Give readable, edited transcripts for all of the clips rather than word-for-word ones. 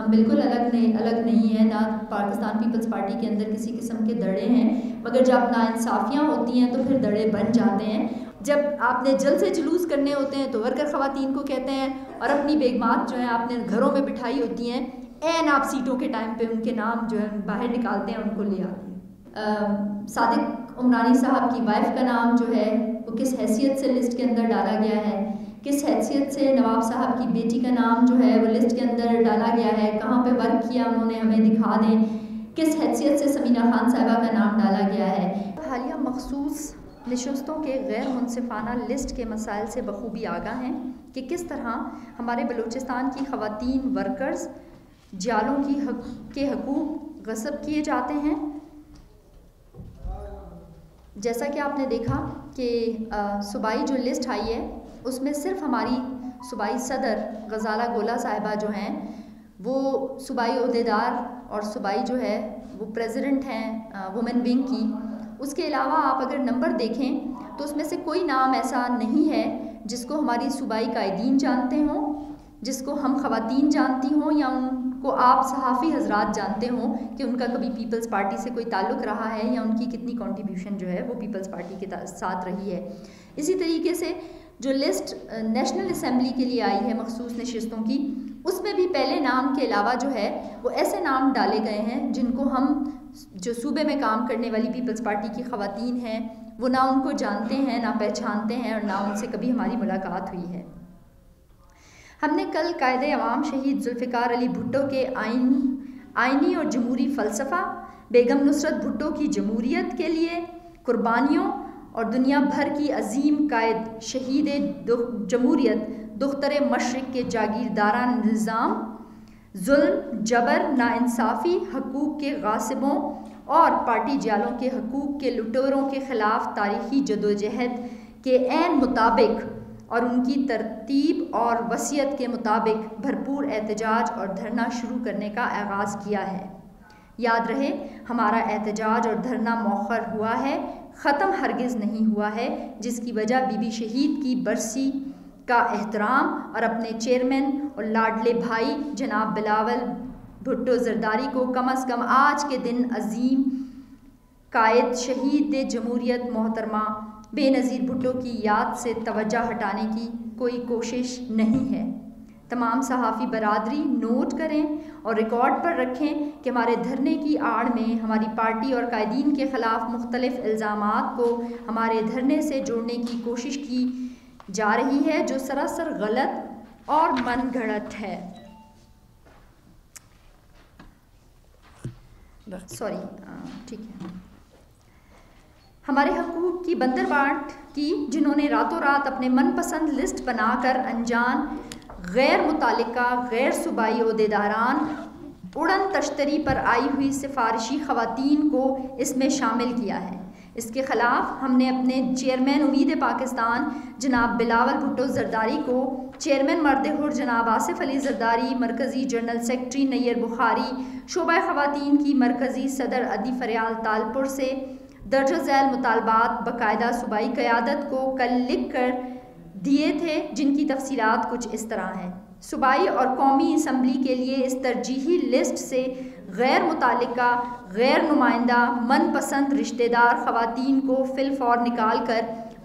ہم بالکل الگ نہیں ہیں، نہ پاکستان پیپلز پارٹی کے اندر کسی قسم کے دڑے ہیں، مگر جب ناانصافیاں ہوتی ہیں تو پھر دڑے بن جاتے ہیں۔ جب آپ نے جلسے جلوس کرنے ہوتے ہیں تو ورکر خواتین کو کہتے ہیں، اور اپنی بیگمات جو ہیں آپ نے گھروں میں بٹھائی ہوتی ہیں، این آپ سیٹوں کے ٹائم پہ ان کے نام جو ہے باہر نکالتے ہیں، ان کو لے آتے ہیں۔ صادق عمرانی صاحب کی وائف کا نام جو ہے وہ کس حیثیت سے لسٹ کے اندر ڈالا گیا ہے، کس حیثیت سے نواب صاحب کی بیٹی کا نام جو ہے وہ لسٹ کے اندر ڈالا گیا ہے، کہاں پہ ورک کیا انہوں نے ہمیں دکھا دیں، کس حیثیت سے سمینہ خان صاحبہ کا نام ڈالا گیا ہے۔ حالیہ مخصوص نشستوں کے غیر منصفانہ لسٹ کے مسائل سے بخوبی آگاہ ہیں کہ کس طرح ہمارے بلوچستان کی خواتین ورکرز جالوں کے حقوق غصب کیے جاتے ہیں۔ جیسا کہ آپ نے دیکھا کہ صوبائی جو لسٹ آئی ہے اس میں صرف ہماری صوبائی صدر غزالہ گولہ صاحبہ جو ہیں وہ صوبائی عہدیدار اور صوبائی جو ہے وہ پریزیڈنٹ ہیں وومن ونگ کی۔ اس کے علاوہ آپ اگر نمبر دیکھیں تو اس میں سے کوئی نام ایسا نہیں ہے جس کو ہماری صوبائی قائدین جانتے ہوں، جس کو ہم خواتین جانتی ہوں، یا ان کو آپ صحافی حضرات جانتے ہوں کہ ان کا کبھی پیپلز پارٹی سے کوئی تعلق رہا ہے یا ان کی کتنی کنٹریبیوشن جو ہے وہ پیپلز پارٹی کے ساتھ رہی ہے۔ اسی طریقے سے جو لسٹ نیشنل اسمبلی کے لیے آئی ہے مخصوص نشستوں کی، اس میں بھی پہلے نام کے علاوہ جو ہے وہ ایسے نام ڈالے گئے ہیں جن کو ہم جو صوبے میں کام کرنے والی پیپلز پارٹی کی خواتین ہیں وہ نہ ان کو جانتے ہیں، نہ پہچانتے ہیں، اور نہ ان سے کبھی ہماری ملاقات ہوئی ہے۔ ہم نے کل قائد عوام شہید ذوالفقار علی بھٹو کے آئینی اور جمہوری فلسفہ، بیگم نصرت بھٹو کی جمہوریت کے لیے قربانیوں اور دنیا بھر کی عظیم قائد شہید جمہوریت دختر مشرق کے جاگیرداران نظام، ظلم، جبر، ناانصافی، حقوق کے غاصبوں اور پارٹی جالوں کے حقوق کے لٹوروں کے خلاف تاریخی جدوجہد کے عین مطابق اور ان کی ترتیب اور وصیت کے مطابق بھرپور احتجاج اور دھرنا شروع کرنے کا آغاز کیا ہے۔ یاد رہے ہمارا احتجاج اور دھرنا مؤخر ہوا ہے، ختم ہرگز نہیں ہوا ہے، جس کی وجہ بی بی شہید کی برسی کا احترام اور اپنے چیئرمین اور لاڈلے بھائی جناب بلاول بھٹو زرداری کو کم از کم آج کے دن عظیم قائد شہید جمہوریت محترمہ بے نظیر بھٹو کی یاد سے توجہ ہٹانے کی کوئی کوشش نہیں ہے۔ تمام صحافی برادری نوٹ کریں اور ریکارڈ پر رکھیں کہ ہمارے دھرنے کی آڑ میں ہماری پارٹی اور قائدین کے خلاف مختلف الزامات کو ہمارے دھرنے سے جوڑنے کی کوشش کی جا رہی ہے، جو سراسر غلط اور من گھڑت ہے۔ ٹھیک ہے۔ ہمارے حقوق کی بندر بانٹ کی جنہوں نے راتوں رات اپنے من پسند لسٹ بنا کر انجان غیر متعلقہ غیر صوبائی عہدیداران اڑن تشتری پر آئی ہوئی سفارشی خواتین کو اس میں شامل کیا ہے۔ اس کے خلاف ہم نے اپنے چیئرمین امید پاکستان جناب بلاول بھٹو زرداری کو، چیئرمین مرد حر جناب آصف علی زرداری، مرکزی جنرل سیکرٹری نیر بخاری، شعبہ خواتین کی مرکزی صدر عدی فریال تالپور سے درج ذیل مطالبات باقاعدہ صوبائی قیادت کو کل لکھ کر دیے تھے، جن کی تفصیلات کچھ اس طرح ہیں۔ صوبائی اور قومی اسمبلی کے لیے اس ترجیحی لسٹ سے غیر متعلقہ غیر نمائندہ من پسند رشتہ دار خواتین کو فی الفور نکال کر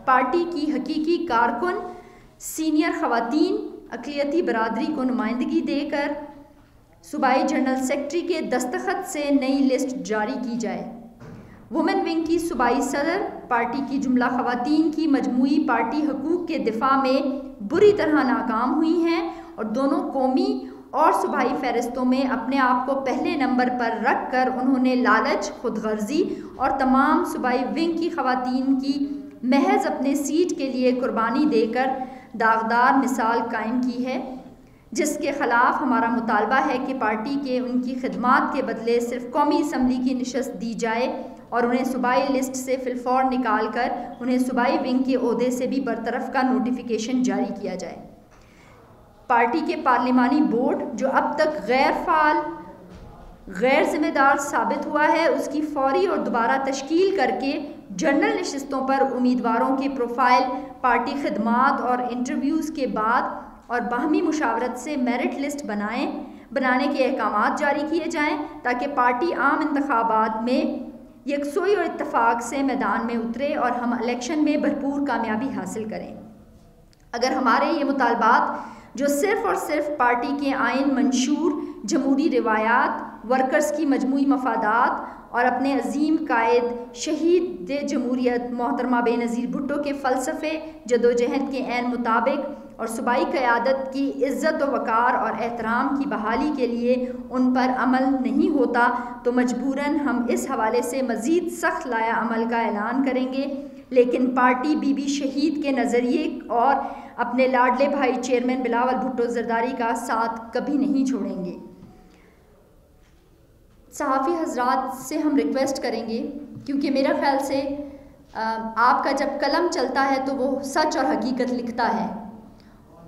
پارٹی کی حقیقی کارکن سینئر خواتین اقلیتی برادری کو نمائندگی دے کر صوبائی جنرل سیکرٹری کے دستخط سے نئی لسٹ جاری کی جائے۔ وومن ونگ کی صوبائی صدر پارٹی کی جملہ خواتین کی مجموعی پارٹی حقوق کے دفاع میں بری طرح ناکام ہوئی ہیں اور دونوں قومی اور صوبائی فہرستوں میں اپنے آپ کو پہلے نمبر پر رکھ کر انہوں نے لالچ، خود غرضی اور تمام صوبائی ونگ کی خواتین کی محض اپنے سیٹ کے لیے قربانی دے کر داغدار مثال قائم کی ہے، جس کے خلاف ہمارا مطالبہ ہے کہ پارٹی کے ان کی خدمات کے بدلے صرف قومی اسمبلی کی نشست دی جائے اور انہیں صوبائی لسٹ سے فی الفور نکال کر انہیں صوبائی ونگ کے عہدے سے بھی برطرف کا نوٹیفیکیشن جاری کیا جائے۔ پارٹی کے پارلیمانی بورڈ جو اب تک غیر فعال، غیر ذمہ دار ثابت ہوا ہے، اس کی فوری اور دوبارہ تشکیل کر کے جنرل نشستوں پر امیدواروں کے پروفائل، پارٹی خدمات اور انٹرویوز کے بعد اور باہمی مشاورت سے میرٹ لسٹ بنائیں۔ بنانے کے احکامات جاری کیے جائیں تاکہ پارٹی عام انتخابات میں یکسوئی اور اتفاق سے میدان میں اترے اور ہم الیکشن میں بھرپور کامیابی حاصل کریں۔ اگر ہمارے یہ مطالبات جو صرف اور صرف پارٹی کے آئین منشور جمہوری روایات، ورکرز کی مجموعی مفادات اور اپنے عظیم قائد شہید جمہوریت محترمہ بے نظیر بھٹو کے فلسفے جدوجہد کے عین مطابق اور صوبائی قیادت کی عزت و وقار اور احترام کی بحالی کے لیے ان پر عمل نہیں ہوتا تو مجبوراً ہم اس حوالے سے مزید سخت لائحہ عمل کا اعلان کریں گے، لیکن پارٹی بی بی شہید کے نظریے اور اپنے لاڈلے بھائی چیئرمین بلاول بھٹو زرداری کا ساتھ کبھی نہیں چھوڑیں گے۔ صحافی حضرات سے ہم ریکویسٹ کریں گے، کیونکہ میرا خیال سے آپ کا جب قلم چلتا ہے تو وہ سچ اور حقیقت لکھتا ہے،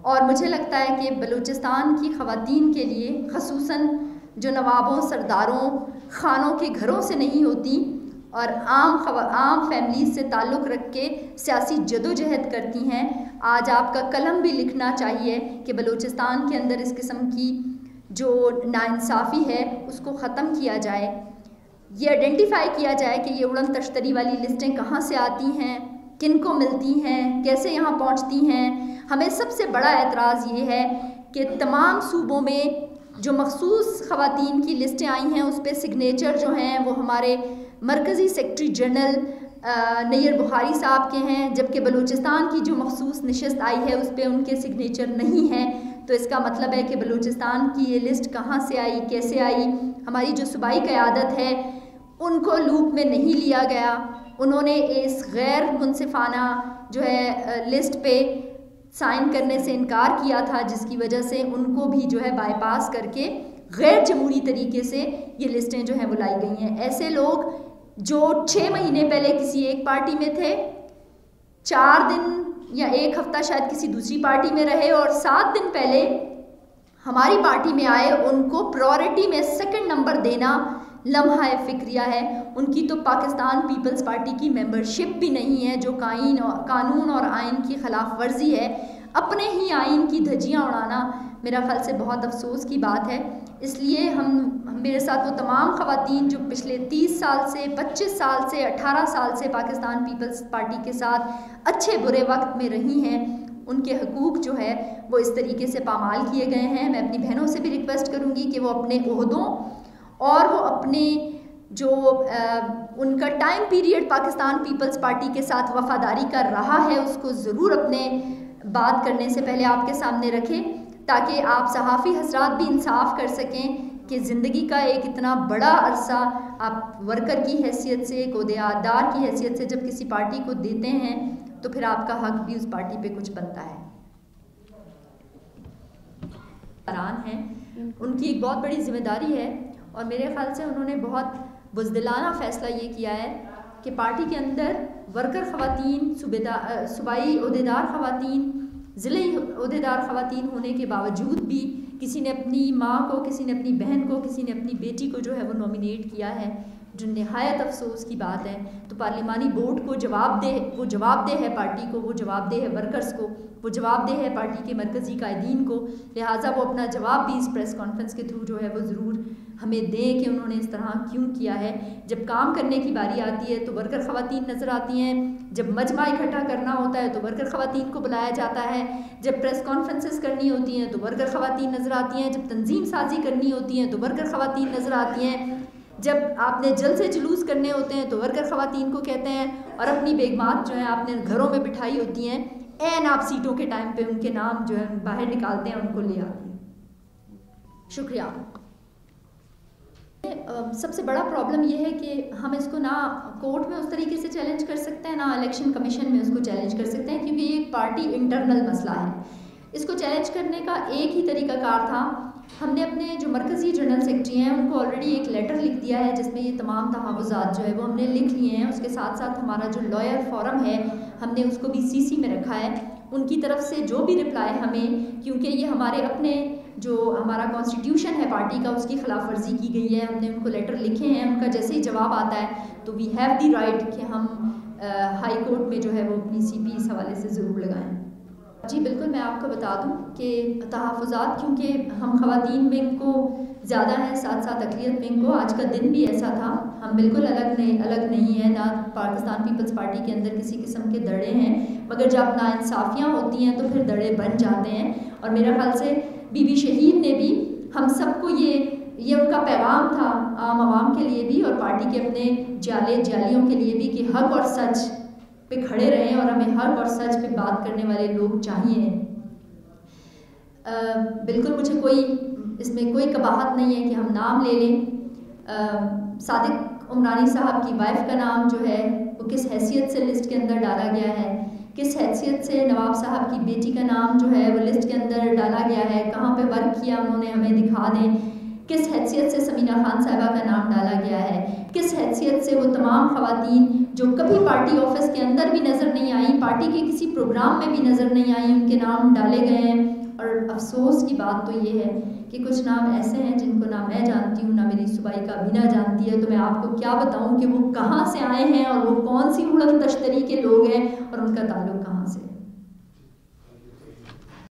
اور مجھے لگتا ہے کہ بلوچستان کی خواتین کے لیے خصوصاً جو نوابوں، سرداروں، خانوں کے گھروں سے نہیں ہوتی اور عام فیملیز سے تعلق رکھ کے سیاسی جدوجہد کرتی ہیں، آج آپ کا قلم بھی لکھنا چاہیے کہ بلوچستان کے اندر اس قسم کی جو ناانصافی ہے اس کو ختم کیا جائے، یہ آئیڈینٹیفائی کیا جائے کہ یہ اڑن تشتری والی لسٹیں کہاں سے آتی ہیں، کن کو ملتی ہیں، کیسے یہاں پہنچتی ہیں۔ ہمیں سب سے بڑا اعتراض یہ ہے کہ تمام صوبوں میں جو مخصوص خواتین کی لسٹیں آئی ہیں اس پہ سگنیچر جو ہیں وہ ہمارے مرکزی سیکرٹری جنرل نیر بخاری صاحب کے ہیں، جبکہ بلوچستان کی جو مخصوص نشست آئی ہے اس پہ ان کے سگنیچر نہیں ہیں۔ تو اس کا مطلب ہے کہ بلوچستان کی یہ لسٹ کہاں سے آئی، کیسے آئی، ہماری جو صوبائی قیادت ہے ان کو لوپ میں نہیں لیا گیا، انہوں نے اس غیر منصفانہ جو ہے لسٹ پہ سائن کرنے سے انکار کیا تھا، جس کی وجہ سے ان کو بھی جو ہے بائی پاس کر کے غیر جمہوری طریقے سے یہ لسٹیں جو ہیں وہ لائی گئی ہیں۔ ایسے لوگ جو 6 مہینے پہلے کسی ایک پارٹی میں تھے، 4 دن یا 1 ہفتہ شاید کسی دوسری پارٹی میں رہے اور 7 دن پہلے ہماری پارٹی میں آئے، ان کو پرائورٹی میں 2nd نمبر دینا لمحہ فکریہ ہے۔ ان کی تو پاکستان پیپلز پارٹی کی ممبرشپ بھی نہیں ہے، جو قانون اور آئین کی خلاف ورزی ہے۔ اپنے ہی آئین کی دھجیاں اڑانا میرا خیال سے بہت افسوس کی بات ہے۔ اس لیے میرے ساتھ وہ تمام خواتین جو پچھلے 30 سال سے، 25 سال سے، 18 سال سے پاکستان پیپلز پارٹی کے ساتھ اچھے برے وقت میں رہی ہیں، ان کے حقوق جو ہے وہ اس طریقے سے پامال کیے گئے ہیں۔ میں اپنی بہنوں سے بھی ریکویسٹ کروں گی کہ وہ اپنے عہدوں اور وہ اپنے جو ان کا ٹائم پیریڈ پاکستان پیپلز پارٹی کے ساتھ وفاداری کا رہا ہے اس کو ضرور اپنے بات کرنے سے پہلے آپ کے سامنے رکھیں، تاکہ آپ صحافی حضرات بھی انصاف کر سکیں کہ زندگی کا ایک اتنا بڑا عرصہ آپ ورکر کی حیثیت سے، ایک عہدیدار کی حیثیت سے جب کسی پارٹی کو دیتے ہیں تو پھر آپ کا حق بھی اس پارٹی پہ کچھ بنتا ہے۔ ہیں ان کی ایک بہت بڑی ذمہ داری ہے، اور میرے خیال سے انہوں نے بہت بزدلانہ فیصلہ یہ کیا ہے کہ پارٹی کے اندر ورکر خواتین، صوبائی عہدیدار خواتین، ضلعی عہدیدار خواتین ہونے کے باوجود بھی کسی نے اپنی ماں کو، کسی نے اپنی بہن کو، کسی نے اپنی بیٹی کو جو ہے وہ نامینیٹ کیا ہے، جو نہایت افسوس کی بات ہے۔ تو پارلیمانی بورڈ کو وہ جواب دہ ہے، پارٹی کو وہ جواب دہ ہے، ورکرز کو وہ جواب دہ ہے، پارٹی کے مرکزی قائدین کو، لہٰذا وہ اپنا جواب بھی اس پریس کانفرنس کے تھرو جو ہے وہ ضرور ہمیں دیں کہ انہوں نے اس طرح کیوں کیا ہے۔ جب کام کرنے کی باری آتی ہے تو ورکر خواتین نظر آتی ہیں، جب مجمع اکٹھا کرنا ہوتا ہے تو ورکر خواتین کو بلایا جاتا ہے، جب پریس کانفرنسز کرنی ہوتی ہیں تو ورکر خواتین نظر آتی ہیں، جب تنظیم سازی کرنی ہوتی ہے تو ورکر خواتین نظر آتی ہیں، جب آپ نے جلسے جلوس کرنے ہوتے ہیں تو ورکر خواتین کو کہتے ہیں، اور اپنی بیگمات جو ہیں آپ نے گھروں میں بٹھائی ہوتی ہیں، این آپ سیٹوں کے ٹائم پہ ان کے نام جو ہے باہر نکالتے ہیں، ان کو لے آتے ہیں۔ شکریہ۔ سب سے بڑا پرابلم یہ ہے کہ ہم اس کو نہ کورٹ میں اس طریقے سے چیلنج کر سکتے ہیں، نہ الیکشن کمیشن میں اس کو چیلنج کر سکتے ہیں، کیونکہ یہ ایک پارٹی انٹرنل مسئلہ ہے۔ اس کو چیلنج کرنے کا ایک ہی طریقہ کار تھا، ہم نے اپنے جو مرکزی جنرل سیکرٹری ہیں ان کو آلریڈی ایک لیٹر لکھ دیا ہے جس میں یہ تمام تحفظات جو ہے وہ ہم نے لکھ لیے ہیں۔ اس کے ساتھ ساتھ ہمارا جو لائر فورم ہے ہم نے اس کو بھی CC میں رکھا ہے، ان کی طرف سے جو بھی رپلائی ہمیں، کیونکہ یہ ہمارے اپنے جو ہمارا کانسٹیٹیوشن ہے پارٹی کا اس کی خلاف ورزی کی گئی ہے، ہم نے ان کو لیٹر لکھے ہیں، ان کا جیسے ہی جواب آتا ہے تو وی ہیو دی رائٹ کہ ہم ہائی کورٹ میں جو ہے وہ اپنی CP اس حوالے سے ضرور لگائیں۔ جی بالکل، میں آپ کو بتا دوں کہ تحفظات کیونکہ ہم خواتین ونگ کو زیادہ ہیں، ساتھ ساتھ اقلیت ونگ کو، آج کا دن بھی ایسا تھا، ہم بالکل الگ نہیں ہیں، نہ پاکستان پیپلز پارٹی کے اندر کسی قسم کے دڑے ہیں، مگر جب ناانصافیاں ہوتی ہیں تو پھر دڑے بن جاتے ہیں. اور میرا خیال سے بی بی شہید نے بھی ہم سب کو یہ ان کا پیغام تھا عام عوام کے لیے بھی اور پارٹی کے اپنے جالیوں کے لیے بھی کہ حق اور سچ پہ کھڑے رہیں اور ہمیں حق اور سچ پہ بات کرنے والے لوگ چاہیے. بالکل مجھے اس میں کوئی قباحت نہیں ہے کہ ہم نام لے لیں. صادق عمرانی صاحب کی وائف کا نام جو ہے وہ کس حیثیت سے لسٹ کے اندر ڈالا گیا ہے، کس حیثیت سے نواب صاحب کی بیٹی کا نام جو ہے وہ لسٹ کے اندر ڈالا گیا ہے، کہاں پہ ورک کیا انہوں نے ہمیں دکھا دیں، کس حیثیت سے سمینہ خان صاحبہ کا نام ڈالا گیا ہے، کس حیثیت سے وہ تمام خواتین جو کبھی پارٹی آفس کے اندر بھی نظر نہیں آئیں، پارٹی کے کسی پروگرام میں بھی نظر نہیں آئیں، ان کے نام ڈالے گئے ہیں. اور افسوس کی بات تو یہ ہے کہ کچھ نام ایسے ہیں جن کو نہ میں جانتی ہوں، نہ میری صوبائی کابینہ جانتی ہے. تو میں آپ کو کیا بتاؤں کہ وہ کہاں سے آئے ہیں اور وہ کون سی اڑن تشتری کے لوگ ہیں اور ان کا تعلق کہاں سے ہے.